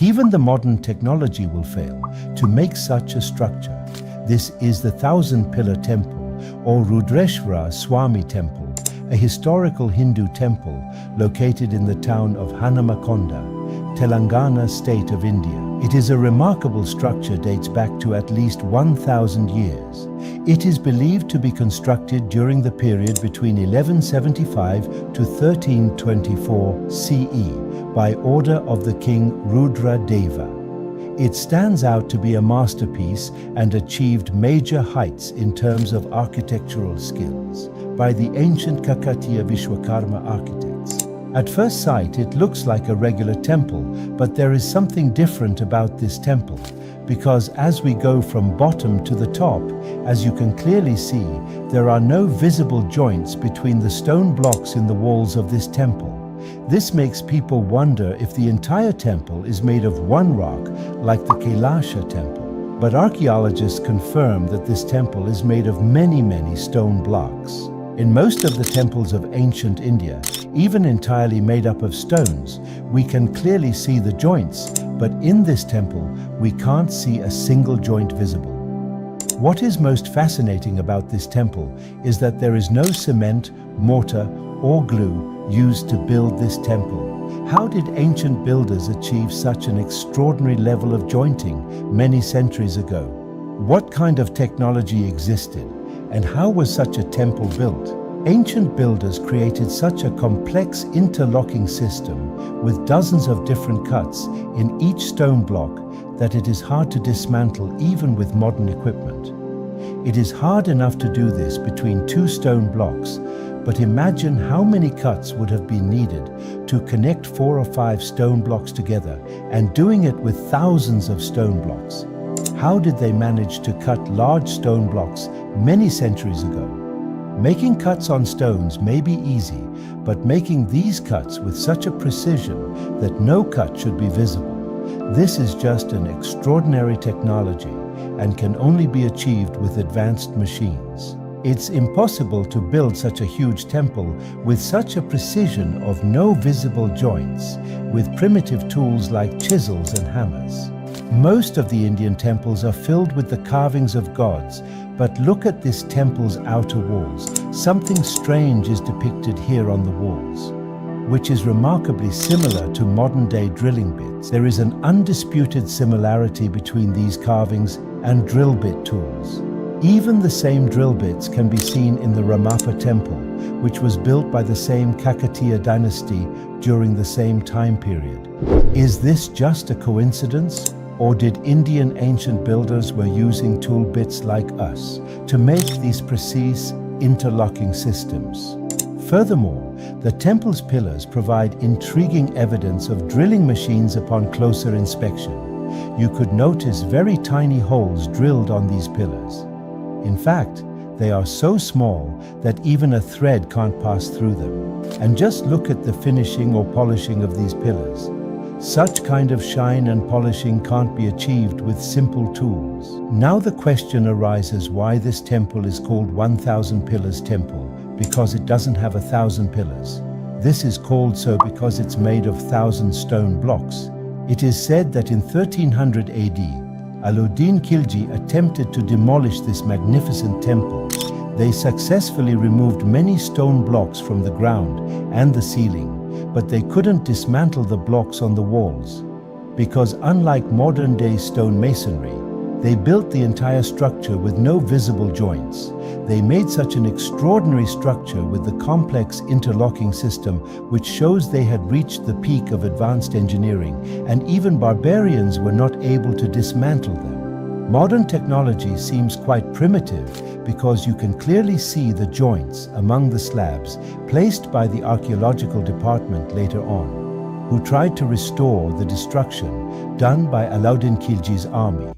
Even the modern technology will fail to make such a structure. This is the Thousand-Pillar Temple or Rudreshwara Swami Temple, a historical Hindu temple located in the town of Hanamakonda, Telangana state of India. It is a remarkable structure, dates back to at least 1,000 years. It is believed to be constructed during the period between 1175 to 1324 CE by order of the king Rudra Deva. It stands out to be a masterpiece and achieved major heights in terms of architectural skills by the ancient Kakatiya Vishwakarma architects. At first sight, it looks like a regular temple, but there is something different about this temple, because as we go from bottom to the top, as you can clearly see, there are no visible joints between the stone blocks in the walls of this temple. This makes people wonder if the entire temple is made of one rock, like the Kailasha temple. But archaeologists confirm that this temple is made of many stone blocks. In most of the temples of ancient India, even entirely made up of stones, we can clearly see the joints, but in this temple, we can't see a single joint visible. What is most fascinating about this temple is that there is no cement, mortar, or glue used to build this temple. How did ancient builders achieve such an extraordinary level of jointing many centuries ago? What kind of technology existed, and how was such a temple built? Ancient builders created such a complex interlocking system with dozens of different cuts in each stone block that it is hard to dismantle even with modern equipment. It is hard enough to do this between two stone blocks, but imagine how many cuts would have been needed to connect 4 or 5 stone blocks together, and doing it with thousands of stone blocks. How did they manage to cut large stone blocks many centuries ago? Making cuts on stones may be easy, but making these cuts with such a precision that no cut should be visible. This is just an extraordinary technology and can only be achieved with advanced machines. It's impossible to build such a huge temple with such a precision of no visible joints, with primitive tools like chisels and hammers. Most of the Indian temples are filled with the carvings of gods, but look at this temple's outer walls. Something strange is depicted here on the walls, which is remarkably similar to modern-day drilling bits. There is an undisputed similarity between these carvings and drill bit tools. Even the same drill bits can be seen in the Ramappa temple, which was built by the same Kakatiya dynasty during the same time period. Is this just a coincidence? Or did Indian ancient builders were using tool bits like us to make these precise interlocking systems? Furthermore, the temple's pillars provide intriguing evidence of drilling machines upon closer inspection. You could notice very tiny holes drilled on these pillars. In fact, they are so small that even a thread can't pass through them. And just look at the finishing or polishing of these pillars. Such kind of shine and polishing can't be achieved with simple tools. Now the question arises why this temple is called 1,000 Pillars Temple, because it doesn't have 1,000 pillars. This is called so because it's made of 1,000 stone blocks. It is said that in 1300 AD, Alauddin Khilji attempted to demolish this magnificent temple. They successfully removed many stone blocks from the ground and the ceiling, but they couldn't dismantle the blocks on the walls, because unlike modern-day stone masonry, they built the entire structure with no visible joints. They made such an extraordinary structure with the complex interlocking system, which shows they had reached the peak of advanced engineering, and even barbarians were not able to dismantle them. Modern technology seems quite primitive because you can clearly see the joints among the slabs placed by the archaeological department later on, who tried to restore the destruction done by Alauddin Khilji's army.